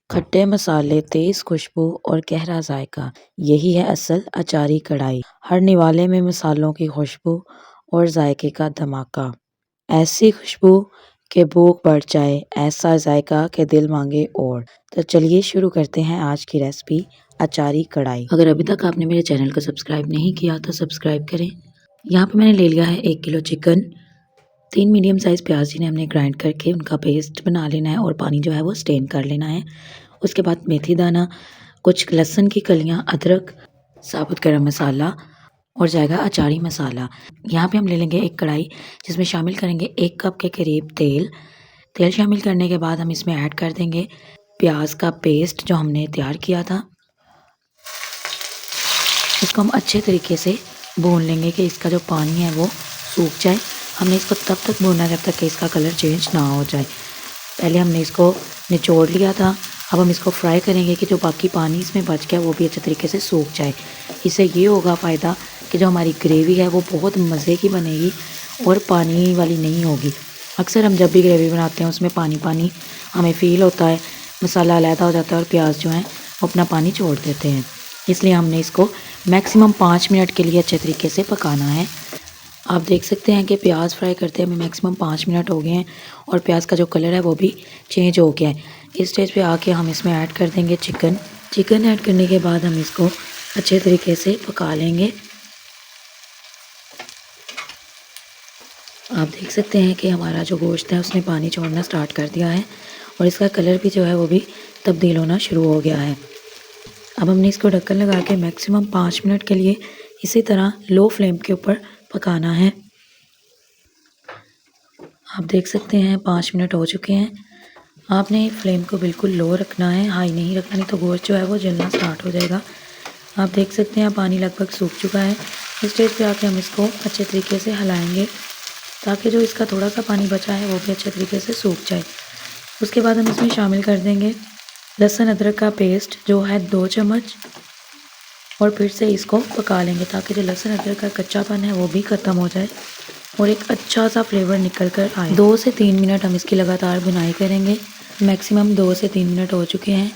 खट्टे मसाले, तेज़ खुशबू और गहरा जायका, यही है असल अचारी कढ़ाई। हर निवाले में मसालों की खुशबू और जायके का धमाका। ऐसी खुशबू कि भूख बढ़ जाए, ऐसा जायका कि दिल मांगे और। तो चलिए शुरू करते हैं आज की रेसिपी अचारी कढ़ाई। अगर अभी तक आपने मेरे चैनल को सब्सक्राइब नहीं किया तो सब्सक्राइब करें। यहाँ पे मैंने ले लिया है 1 किलो चिकन। 3 मीडियम साइज़ प्याज जिन्हें हमने ग्राइंड करके उनका पेस्ट बना लेना है और पानी जो है वो स्ट्रेन कर लेना है। उसके बाद मेथी दाना, कुछ लहसुन की कलियां, अदरक, साबुत गरम मसाला और जाएगा अचारी मसाला। यहाँ पे हम ले लेंगे एक कढ़ाई जिसमें शामिल करेंगे 1 कप के करीब तेल। तेल शामिल करने के बाद हम इसमें ऐड कर देंगे प्याज का पेस्ट जो हमने तैयार किया था। इसको हम अच्छे तरीके से भून लेंगे कि इसका जो पानी है वो सूख जाए। हमने इसको तब तक भूनना जब तक कि इसका कलर चेंज ना हो जाए। पहले हमने इसको निचोड़ लिया था, अब हम इसको फ्राई करेंगे कि जो बाकी पानी इसमें बच गया वो भी अच्छे तरीके से सूख जाए। इससे ये होगा फ़ायदा कि जो हमारी ग्रेवी है वो बहुत मज़े की बनेगी और पानी वाली नहीं होगी। अक्सर हम जब भी ग्रेवी बनाते हैं उसमें पानी पानी हमें फ़ील होता है, मसाला अलहदा हो जाता है और प्याज जो है वो अपना पानी छोड़ देते हैं। इसलिए हमने इसको मैक्सिमम 5 मिनट के लिए अच्छे तरीके से पकाना है। आप देख सकते हैं कि प्याज फ्राई करते हमें मैक्सिमम 5 मिनट हो गए हैं और प्याज का जो कलर है वो भी चेंज हो गया है। इस स्टेज पे आके हम इसमें ऐड कर देंगे चिकन। चिकन ऐड करने के बाद हम इसको अच्छे तरीके से पका लेंगे। आप देख सकते हैं कि हमारा जो गोश्त है उसने पानी छोड़ना स्टार्ट कर दिया है और इसका कलर भी जो है वो भी तब्दील होना शुरू हो गया है। अब हमने इसको ढक्कन लगा के मैक्सिमम 5 मिनट के लिए इसी तरह लो फ्लेम के ऊपर पकाना है। आप देख सकते हैं 5 मिनट हो चुके हैं। आपने फ्लेम को बिल्कुल लो रखना है, हाई नहीं रखना, नहीं तो गोश्त जो है वो जलना स्टार्ट हो जाएगा। आप देख सकते हैं पानी लगभग सूख चुका है। इस स्टेज पे आके हम इसको अच्छे तरीके से हिलाएंगे ताकि जो इसका थोड़ा सा पानी बचा है वो भी अच्छे तरीके से सूख जाए। उसके बाद हम इसमें शामिल कर देंगे लहसुन अदरक का पेस्ट जो है 2 चम्मच और फिर से इसको पका लेंगे ताकि जो लहसुन अदरक का कच्चापन है वो भी ख़त्म हो जाए और एक अच्छा सा फ्लेवर निकल कर आए। 2 से 3 मिनट हम इसकी लगातार बुनाई करेंगे। मैक्सिमम 2 से 3 मिनट हो चुके हैं।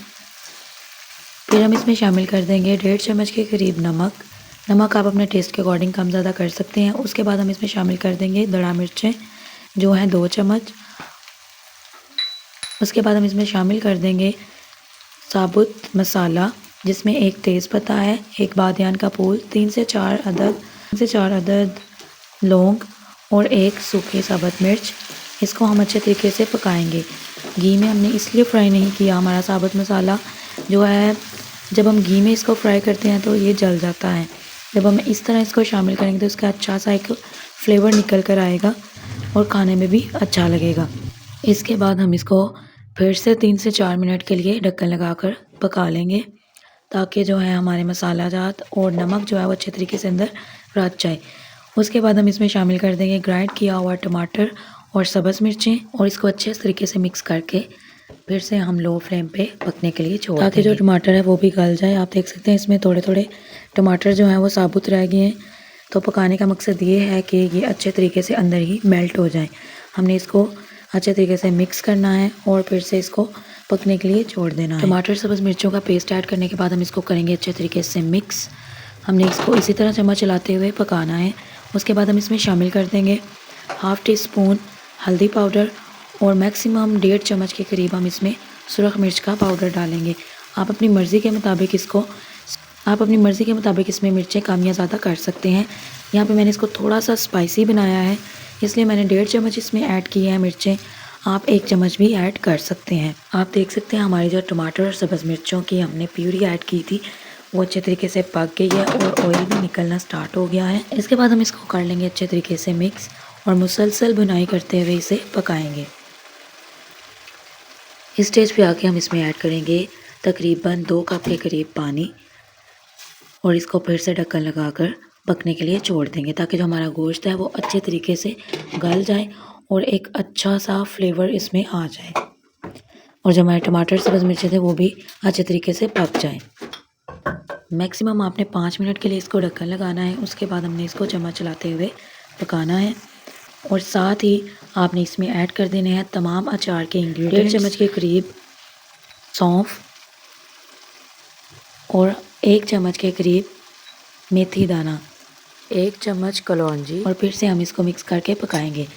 फिर हम इसमें शामिल कर देंगे 1.5 चम्मच के करीब नमक। नमक आप अपने टेस्ट के अकॉर्डिंग कम ज़्यादा कर सकते हैं। उसके बाद हम इसमें शामिल कर देंगे दड़ा मिर्चें जो हैं 2 चम्मच। उसके बाद हम इसमें शामिल कर देंगे साबुत मसाला जिसमें 1 तेज़पत्ता है, 1 बादियान का फूल, 3 से 4 अदद लौंग और 1 सूखी साबुत मिर्च। इसको हम अच्छे तरीके से पकाएंगे। घी में हमने इसलिए फ्राई नहीं किया, हमारा साबुत मसाला जो है जब हम घी में इसको फ्राई करते हैं तो ये जल जाता है। जब हम इस तरह इसको शामिल करेंगे तो इसका अच्छा सा एक फ्लेवर निकल कर आएगा और खाने में भी अच्छा लगेगा। इसके बाद हम इसको फिर से 3 से 4 मिनट के लिए ढक्कन लगाकर पका लेंगे ताकि जो है हमारे मसाला जात और नमक जो है वो अच्छे तरीके से अंदर रच जाए। उसके बाद हम इसमें शामिल कर देंगे ग्राइंड किया हुआ टमाटर और सब्ज़ मिर्चें और इसको अच्छे तरीके से मिक्स करके फिर से हम लो फ्लेम पे पकने के लिए छोड़ ताकि जो टमाटर है वो भी गल जाए। आप देख सकते हैं इसमें थोड़े थोड़े टमाटर जो हैं वो साबुत रह गए हैं। तो पकाने का मकसद ये है कि ये अच्छे तरीके से अंदर ही मेल्ट हो जाए। हमने इसको अच्छे तरीके से मिक्स करना है और फिर से इसको पकने के लिए छोड़ देना है। टमाटर सब्ज़ मिर्चों का पेस्ट ऐड करने के बाद हम इसको करेंगे अच्छे तरीके से मिक्स। हमने इसको इसी तरह चम्मच चलाते हुए पकाना है। उसके बाद हम इसमें शामिल कर देंगे हाफ़ टी स्पून हल्दी पाउडर और मैक्सिमम 1.5 चम्मच के करीब हम इसमें सुरख मिर्च का पाउडर डालेंगे। आप अपनी मर्ज़ी के मुताबिक इसमें मिर्चें कम या ज़्यादा कर सकते हैं। यहाँ पे मैंने इसको थोड़ा सा स्पाइसी बनाया है इसलिए मैंने 1.5 चम्मच इसमें ऐड की है मिर्चें। आप 1 चम्मच भी ऐड कर सकते हैं। आप देख सकते हैं हमारी जो टमाटर और सब्ज़ मिर्चों की हमने प्यूरी ऐड की थी वो अच्छे तरीके से पक गई है और ऑयल भी निकलना स्टार्ट हो गया है। इसके बाद हम इसको कर लेंगे अच्छे तरीके से मिक्स और मुसलसल बुनाई करते हुए इसे पकाएंगे। इस स्टेज पे आके हम इसमें ऐड करेंगे तकरीबन 2 कप के करीब पानी और इसको फिर से ढक्कन लगाकर पकने के लिए छोड़ देंगे ताकि जो हमारा गोश्त है वो अच्छे तरीके से गल जाए और एक अच्छा सा फ्लेवर इसमें आ जाए और जो हमारे टमाटर सब्ज़ मिर्चें थे वो भी अच्छे तरीके से पक जाएं। मैक्सिमम आपने 5 मिनट के लिए इसको ढक्कन लगाना है। उसके बाद हमने इसको चम्मच चलाते हुए पकाना है और साथ ही आपने इसमें ऐड कर देने हैं तमाम अचार के इंग्रेडिएंट्स। 1.5 चम्मच के करीब सौंफ और 1 चम्मच के करीब मेथी दाना, 1 चम्मच कलौंजी और फिर से हम इसको मिक्स करके पकाएंगे।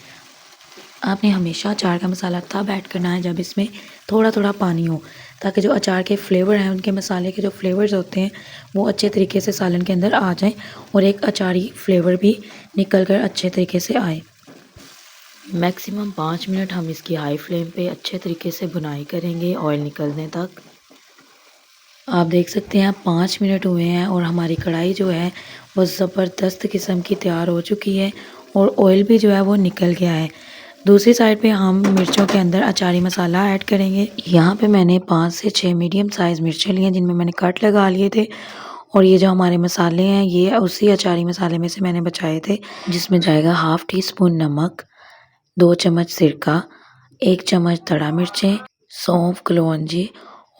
आपने हमेशा अचार का मसाला तब ऐड करना है जब इसमें थोड़ा थोड़ा पानी हो, ताकि जो अचार के फ्लेवर हैं, उनके मसाले के जो फ्लेवर्स होते हैं वो अच्छे तरीके से सालन के अंदर आ जाएं और एक अचारी फ्लेवर भी निकल कर अच्छे तरीके से आए। मैक्सिमम 5 मिनट हम इसकी हाई फ्लेम पे अच्छे तरीके से भुनाई करेंगे ऑयल निकलने तक। आप देख सकते हैं 5 मिनट हुए हैं और हमारी कढ़ाई जो है वो ज़बरदस्त किस्म की तैयार हो चुकी है और ऑयल भी जो है वो निकल गया है। दूसरी साइड पे हम मिर्चों के अंदर अचारी मसाला ऐड करेंगे। यहाँ पे मैंने 5 से 6 मीडियम साइज़ मिर्चें ली हैं जिनमें मैंने कट लगा लिए थे और ये जो हमारे मसाले हैं ये उसी अचारी मसाले में से मैंने बचाए थे, जिसमें जाएगा 1/2 टी स्पून नमक, 2 चम्मच सिरका, 1 चम्मच तड़ा मिर्चें, सौंफ, कलौंजी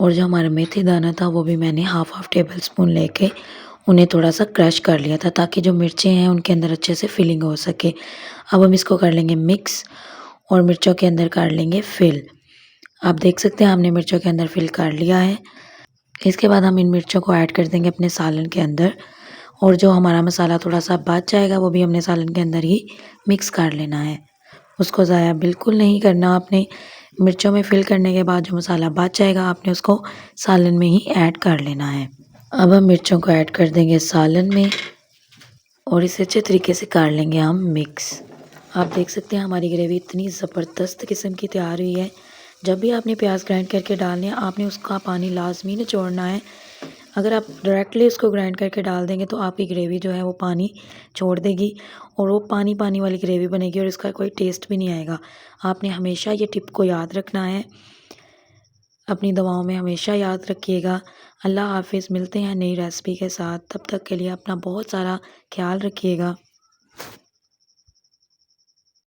और जो हमारा मेथी दाना था वो भी मैंने हाफ टेबल स्पून लेके उन्हें थोड़ा सा क्रश कर लिया था, ताकि जो मिर्चें हैं उनके अंदर अच्छे से फिलिंग हो सके। अब हम इसको कर लेंगे मिक्स और मिर्चों के अंदर कर लेंगे फिल। आप देख सकते हैं हमने मिर्चों के अंदर फिल कर लिया है। इसके बाद हम इन मिर्चों को ऐड कर देंगे अपने सालन के अंदर और जो हमारा मसाला थोड़ा सा बच जाएगा वो भी हमने सालन के अंदर ही मिक्स कर लेना है। उसको ज़ाया बिल्कुल नहीं करना आपने। मिर्चों में फिल करने के बाद जो मसाला बच जाएगा आपने उसको सालन में ही ऐड कर लेना है। अब हम मिर्चों को ऐड कर देंगे सालन में और इसे अच्छे तरीके से कर लेंगे हम मिक्स। आप देख सकते हैं हमारी ग्रेवी इतनी ज़बरदस्त किस्म की तैयार हुई है। जब भी आपने प्याज ग्राइंड करके डालने हैं आपने उसका पानी लाजमी निचोड़ना है। अगर आप डायरेक्टली उसको ग्राइंड करके डाल देंगे तो आपकी ग्रेवी जो है वो पानी छोड़ देगी और वो पानी पानी वाली ग्रेवी बनेगी और इसका कोई टेस्ट भी नहीं आएगा। आपने हमेशा ये टिप को याद रखना है, अपनी दवाओं में हमेशा याद रखिएगा। अल्लाह हाफिज़, मिलते हैं नई रेसिपी के साथ। तब तक के लिए अपना बहुत सारा ख्याल रखिएगा।